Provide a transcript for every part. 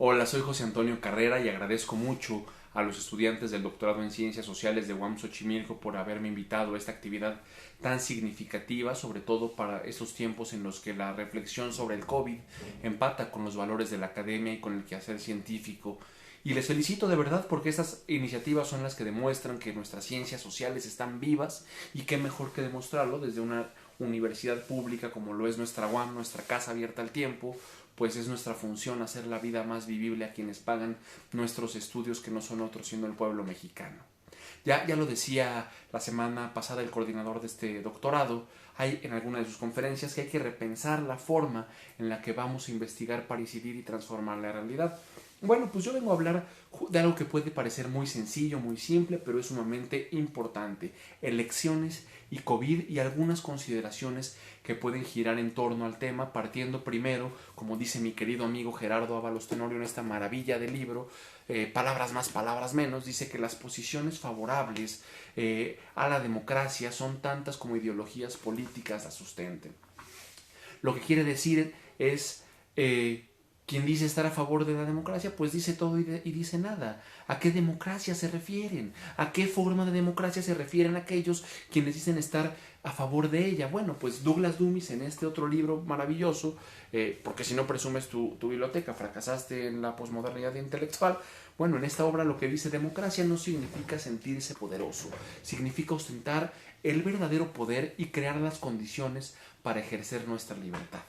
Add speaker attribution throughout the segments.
Speaker 1: Hola, soy José Antonio Carrera y agradezco mucho a los estudiantes del doctorado en Ciencias Sociales de UAM Xochimilco por haberme invitado a esta actividad tan significativa, sobre todo para estos tiempos en los que la reflexión sobre el COVID empata con los valores de la academia y con el quehacer científico. Y les felicito de verdad porque estas iniciativas son las que demuestran que nuestras ciencias sociales están vivas y qué mejor que demostrarlo desde una universidad pública como lo es nuestra UAM, nuestra casa abierta al tiempo, pues es nuestra función hacer la vida más vivible a quienes pagan nuestros estudios, que no son otros sino el pueblo mexicano. Ya lo decía la semana pasada el coordinador de este doctorado, hay en alguna de sus conferencias que hay que repensar la forma en la que vamos a investigar para incidir y transformar la realidad. Bueno, pues yo vengo a hablar de algo que puede parecer muy sencillo, muy simple, pero es sumamente importante. Elecciones y COVID y algunas consideraciones que pueden girar en torno al tema, partiendo primero, como dice mi querido amigo Gerardo Ábalos Tenorio en esta maravilla de libro, palabras más, palabras menos, dice que las posiciones favorables a la democracia son tantas como ideologías políticas la sustenten. Lo que quiere decir es, quien dice estar a favor de la democracia, pues dice todo y dice nada. ¿A qué democracia se refieren? ¿A qué forma de democracia se refieren aquellos quienes dicen estar a favor de ella? Bueno, pues Douglas Dumis en este otro libro maravilloso, porque si no presumes tu biblioteca, fracasaste en la posmodernidad intelectual. Bueno, en esta obra lo que dice democracia no significa sentirse poderoso, significa ostentar el verdadero poder y crear las condiciones para ejercer nuestra libertad.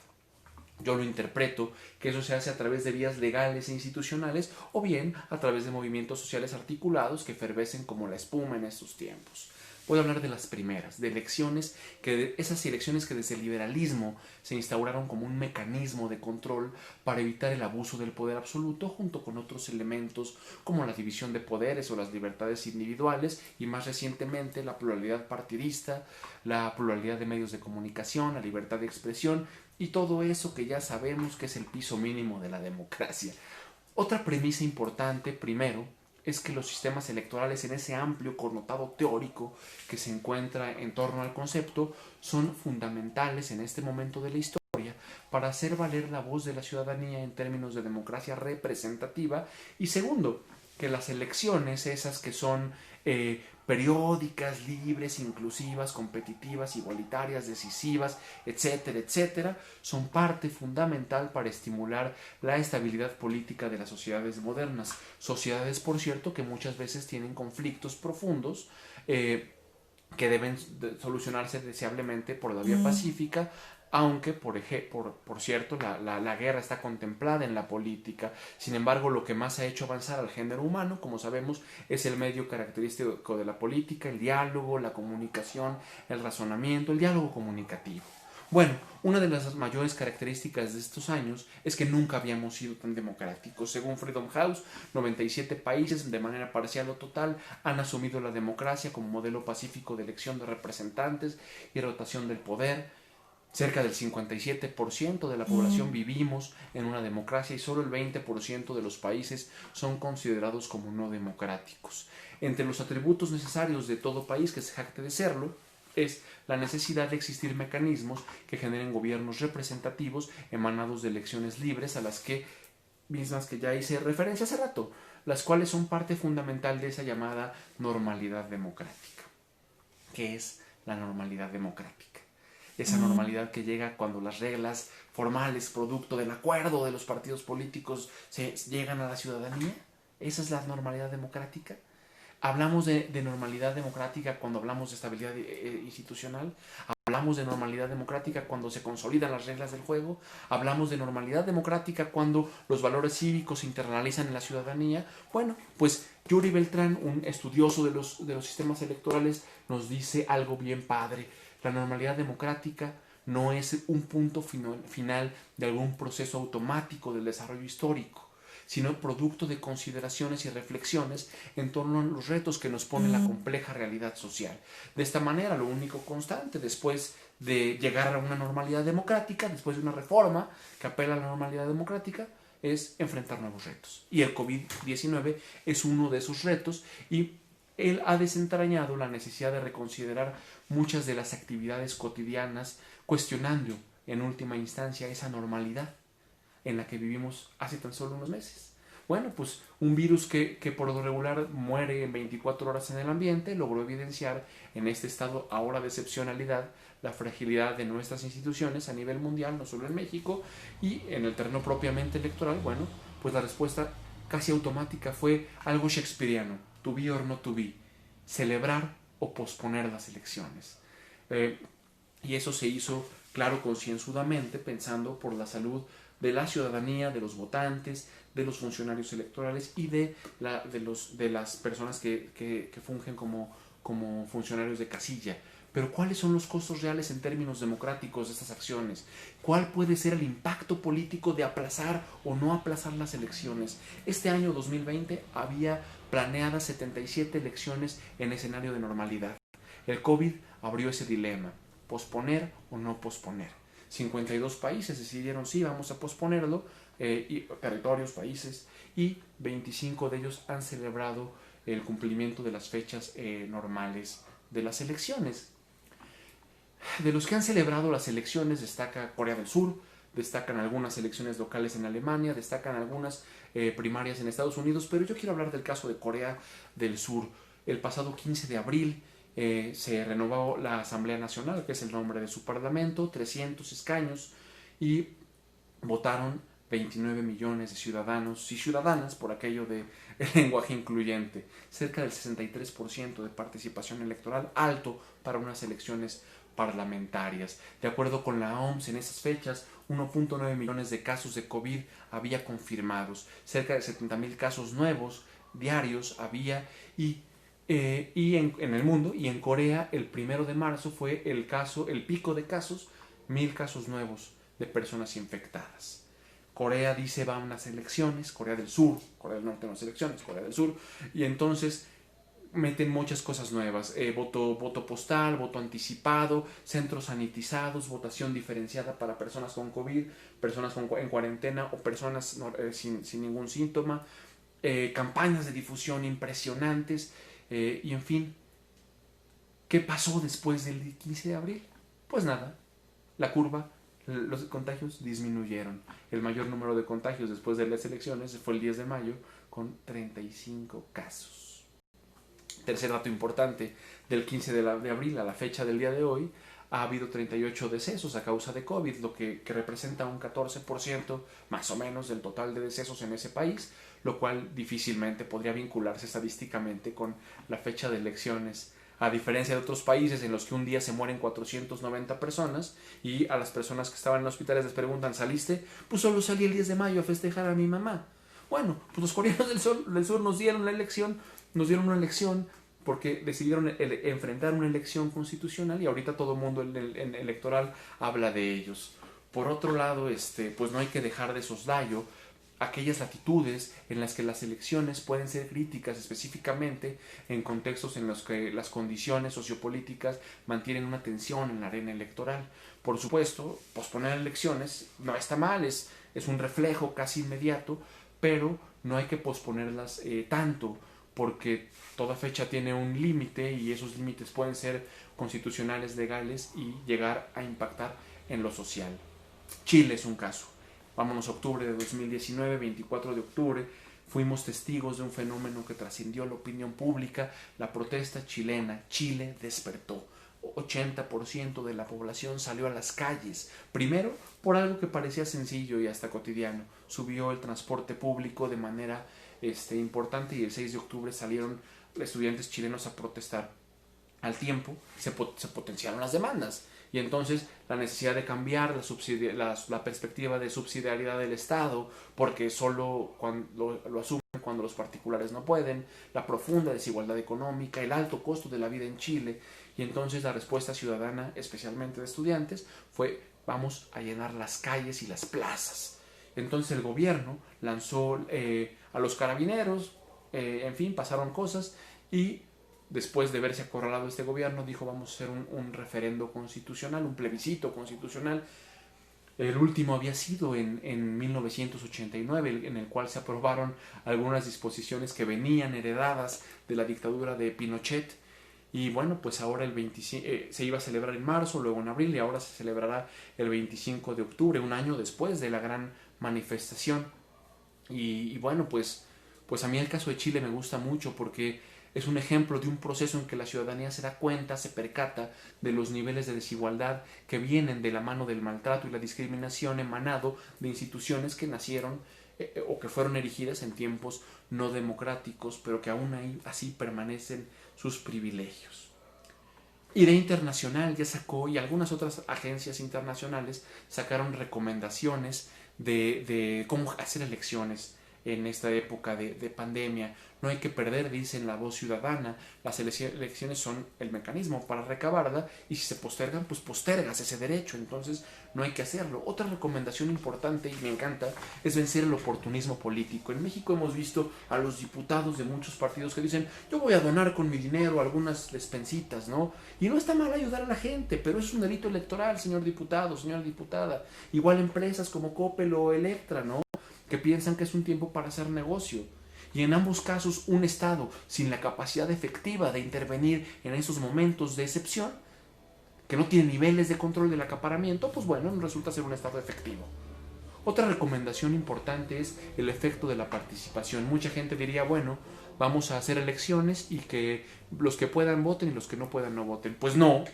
Speaker 1: Yo lo interpreto que eso se hace a través de vías legales e institucionales o bien a través de movimientos sociales articulados que efervescen como la espuma en estos tiempos. Voy a hablar de las primeras, de elecciones, esas elecciones que desde el liberalismo se instauraron como un mecanismo de control para evitar el abuso del poder absoluto, junto con otros elementos como la división de poderes o las libertades individuales y más recientemente la pluralidad partidista, la pluralidad de medios de comunicación, la libertad de expresión y todo eso que ya sabemos que es el piso mínimo de la democracia. Otra premisa importante, primero, es que los sistemas electorales en ese amplio connotado teórico que se encuentra en torno al concepto son fundamentales en este momento de la historia para hacer valer la voz de la ciudadanía en términos de democracia representativa. Y segundo, que las elecciones, esas que son periódicas, libres, inclusivas, competitivas, igualitarias, decisivas, etcétera, etcétera, son parte fundamental para estimular la estabilidad política de las sociedades modernas. Sociedades, por cierto, que muchas veces tienen conflictos profundos, que deben solucionarse deseablemente por la vía pacífica, aunque por cierto la guerra está contemplada en la política. Sin embargo, lo que más ha hecho avanzar al género humano, como sabemos, es el medio característico de la política, el diálogo, la comunicación, el razonamiento, el diálogo comunicativo. Bueno, una de las mayores características de estos años es que nunca habíamos sido tan democráticos. Según Freedom House, 97 países, de manera parcial o total, han asumido la democracia como modelo pacífico de elección de representantes y rotación del poder. Cerca del 57% de la población vivimos en una democracia y solo el 20% de los países son considerados como no democráticos. Entre los atributos necesarios de todo país que se jacte de serlo es la necesidad de existir mecanismos que generen gobiernos representativos emanados de elecciones libres a las mismas que ya hice referencia hace rato, las cuales son parte fundamental de esa llamada normalidad democrática. ¿Qué es la normalidad democrática? Esa normalidad que llega cuando las reglas formales, producto del acuerdo de los partidos políticos, llegan a la ciudadanía. Esa es la normalidad democrática. Hablamos de normalidad democrática cuando hablamos de estabilidad institucional. Hablamos de normalidad democrática cuando se consolidan las reglas del juego. Hablamos de normalidad democrática cuando los valores cívicos se internalizan en la ciudadanía. Bueno, pues Yuri Beltrán, un estudioso de los sistemas electorales, nos dice algo bien padre. La normalidad democrática no es un punto final de algún proceso automático del desarrollo histórico, sino producto de consideraciones y reflexiones en torno a los retos que nos pone la compleja realidad social. De esta manera, lo único constante después de llegar a una normalidad democrática, después de una reforma que apela a la normalidad democrática, es enfrentar nuevos retos. Y el COVID-19 es uno de esos retos y él ha desentrañado la necesidad de reconsiderar muchas de las actividades cotidianas, cuestionando en última instancia esa normalidad en la que vivimos hace tan solo unos meses. Bueno, pues un virus que por lo regular muere en 24 horas en el ambiente logró evidenciar en este estado ahora de excepcionalidad la fragilidad de nuestras instituciones a nivel mundial, no solo en México, y en el terreno propiamente electoral, bueno, pues la respuesta casi automática fue algo shakespeariano, to be or not to be, celebrar o posponer las elecciones. Y eso se hizo, claro, concienzudamente, pensando por la salud de la ciudadanía, de los votantes, de los funcionarios electorales y de las personas que fungen como funcionarios de casilla. Pero ¿cuáles son los costos reales en términos democráticos de estas acciones? ¿Cuál puede ser el impacto político de aplazar o no aplazar las elecciones? Este año 2020 había planeadas 77 elecciones en escenario de normalidad. El COVID abrió ese dilema, posponer o no posponer. 52 países decidieron sí, vamos a posponerlo, territorios, países, y 25 de ellos han celebrado el cumplimiento de las fechas normales de las elecciones. De los que han celebrado las elecciones destaca Corea del Sur, destacan algunas elecciones locales en Alemania, destacan algunas primarias en Estados Unidos, pero yo quiero hablar del caso de Corea del Sur. El pasado 15 de abril se renovó la Asamblea Nacional, que es el nombre de su parlamento, 300 escaños, y votaron 29 millones de ciudadanos y ciudadanas por aquello de el lenguaje incluyente, cerca del 63% de participación electoral, alto para unas elecciones parlamentarias. De acuerdo con la OMS, en esas fechas, 1.9 millones de casos de COVID había confirmados, cerca de 70,000 casos nuevos diarios había, y en el mundo, y en Corea el 1 de marzo fue el pico de casos, 1,000 casos nuevos de personas infectadas. Corea dice va a unas elecciones, Corea del Sur, Corea del Norte no elecciones, Corea del Sur, y entonces meten muchas cosas nuevas, voto postal, voto anticipado, centros sanitizados, votación diferenciada para personas con COVID, personas en cuarentena o personas sin ningún síntoma, campañas de difusión impresionantes, y en fin, ¿qué pasó después del 15 de abril? Pues nada, la curva, los contagios disminuyeron. El mayor número de contagios después de las elecciones fue el 10 de mayo con 35 casos. Tercer dato importante, del 15 de abril a la fecha del día de hoy, ha habido 38 decesos a causa de COVID, lo que representa un 14% más o menos del total de decesos en ese país, lo cual difícilmente podría vincularse estadísticamente con la fecha de elecciones, a diferencia de otros países en los que un día se mueren 490 personas y a las personas que estaban en hospitales les preguntan, ¿saliste? Pues solo salí el 10 de mayo a festejar a mi mamá. Bueno, pues los coreanos del sur nos dieron una elección porque decidieron enfrentar una elección constitucional y ahorita todo el mundo en electoral habla de ellos. Por otro lado, pues no hay que dejar de soslayo aquellas latitudes en las que las elecciones pueden ser críticas, específicamente en contextos en los que las condiciones sociopolíticas mantienen una tensión en la arena electoral. Por supuesto, posponer elecciones no está mal, es un reflejo casi inmediato, pero no hay que posponerlas tanto, porque toda fecha tiene un límite y esos límites pueden ser constitucionales, legales y llegar a impactar en lo social. Chile es un caso. Vámonos a octubre de 2019, 24 de octubre, fuimos testigos de un fenómeno que trascendió la opinión pública, la protesta chilena. Chile despertó. 80% de la población salió a las calles, primero por algo que parecía sencillo y hasta cotidiano, subió el transporte público de manera importante y el 6 de octubre salieron estudiantes chilenos a protestar. Al tiempo se potenciaron las demandas y entonces la necesidad de cambiar la perspectiva de subsidiariedad del Estado, porque solo cuando lo asumen cuando los particulares no pueden, la profunda desigualdad económica, el alto costo de la vida en Chile, y entonces la respuesta ciudadana, especialmente de estudiantes, fue vamos a llenar las calles y las plazas. Entonces el gobierno lanzó a los carabineros, en fin, pasaron cosas y después de verse acorralado este gobierno dijo vamos a hacer un referendo constitucional, un plebiscito constitucional. El último había sido en 1989, en el cual se aprobaron algunas disposiciones que venían heredadas de la dictadura de Pinochet. Y bueno, pues ahora se iba a celebrar en marzo, luego en abril y ahora se celebrará el 25 de octubre, un año después de la gran manifestación. Y bueno, pues a mí el caso de Chile me gusta mucho porque es un ejemplo de un proceso en que la ciudadanía se da cuenta, se percata de los niveles de desigualdad que vienen de la mano del maltrato y la discriminación emanado de instituciones que nacieron o que fueron erigidas en tiempos no democráticos, pero que aún así permanecen sus privilegios. IDEA Internacional ya sacó, y algunas otras agencias internacionales sacaron recomendaciones de cómo hacer elecciones en esta época de pandemia. No hay que perder, dicen, la voz ciudadana. Las elecciones son el mecanismo para recabarla, y si se postergan, pues postergas ese derecho. Entonces no hay que hacerlo. Otra recomendación importante, y me encanta, es vencer el oportunismo político. En México hemos visto a los diputados de muchos partidos que dicen: yo voy a donar con mi dinero algunas despensitas, ¿no? Y no está mal ayudar a la gente, pero es un delito electoral, señor diputado, señora diputada. Igual empresas como Coppel o Electra, ¿no?, que piensan que es un tiempo para hacer negocio. Y en ambos casos, un Estado sin la capacidad efectiva de intervenir en esos momentos de excepción, que no tiene niveles de control del acaparamiento, pues bueno, no resulta ser un Estado efectivo. Otra recomendación importante es el efecto de la participación. Mucha gente diría: bueno, vamos a hacer elecciones y que los que puedan voten y los que no puedan no voten. Pues no,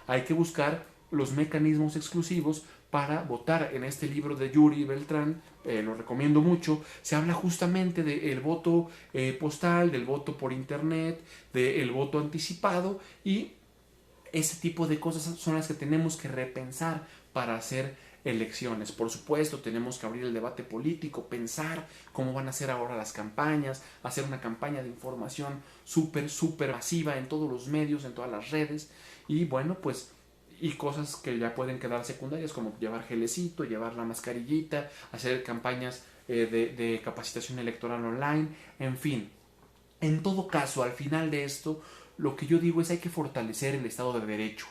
Speaker 1: hay que buscar los mecanismos exclusivos para votar. En este libro de Yuri Beltrán, lo recomiendo mucho, se habla justamente del voto postal, del voto por internet, del voto anticipado, y ese tipo de cosas son las que tenemos que repensar para hacer elecciones. Por supuesto, tenemos que abrir el debate político, pensar cómo van a ser ahora las campañas, hacer una campaña de información súper masiva en todos los medios, en todas las redes, y bueno, pues y cosas que ya pueden quedar secundarias, como llevar gelecito, llevar la mascarillita, hacer campañas de capacitación electoral online, en fin. En todo caso, al final de esto, lo que yo digo es: hay que fortalecer el Estado de Derecho.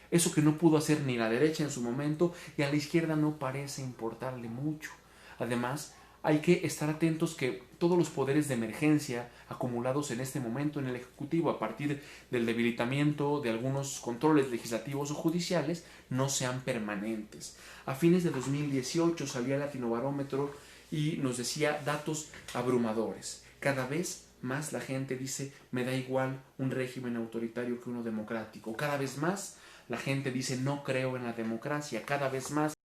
Speaker 1: Eso que no pudo hacer ni la derecha en su momento, y a la izquierda no parece importarle mucho. Además, hay que estar atentos que todos los poderes de emergencia acumulados en este momento en el Ejecutivo a partir del debilitamiento de algunos controles legislativos o judiciales no sean permanentes. A fines de 2018 salía el Latinobarómetro y nos decía datos abrumadores. Cada vez más la gente dice: me da igual un régimen autoritario que uno democrático. Cada vez más la gente dice: no creo en la democracia. Cada vez más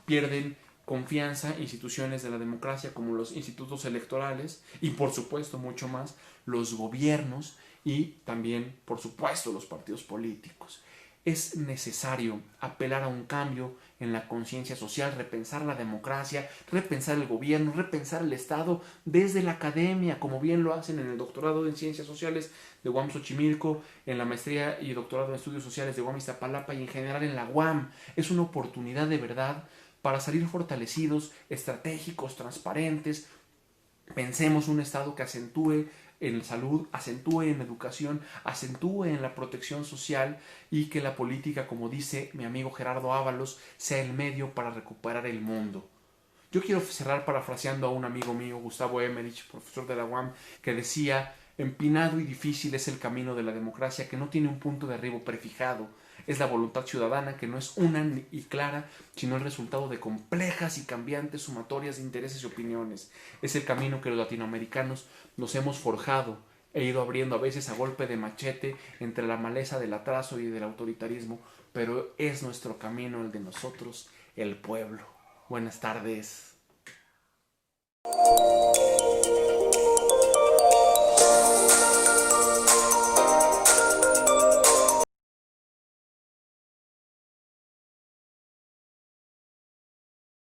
Speaker 1: pierden confianza instituciones de la democracia como los institutos electorales, y por supuesto mucho más los gobiernos, y también por supuesto los partidos políticos. Es necesario apelar a un cambio en la conciencia social, repensar la democracia, repensar el gobierno, repensar el Estado desde la academia, como bien lo hacen en el doctorado en Ciencias Sociales de UAM Xochimilco, en la maestría y doctorado en Estudios Sociales de UAM Iztapalapa, y en general en la UAM. Es una oportunidad de verdad para salir fortalecidos, estratégicos, transparentes. Pensemos un Estado que acentúe en salud, acentúe en educación, acentúe en la protección social, y que la política, como dice mi amigo Gerardo Ábalos, sea el medio para recuperar el mundo. Yo quiero cerrar parafraseando a un amigo mío, Gustavo Emerich, profesor de la UAM, que decía: empinado y difícil es el camino de la democracia, que no tiene un punto de arribo prefijado. Es la voluntad ciudadana, que no es una y clara, sino el resultado de complejas y cambiantes sumatorias de intereses y opiniones. Es el camino que los latinoamericanos nos hemos forjado e ido abriendo, a veces a golpe de machete, entre la maleza del atraso y del autoritarismo, pero es nuestro camino, el de nosotros, el pueblo. Buenas tardes.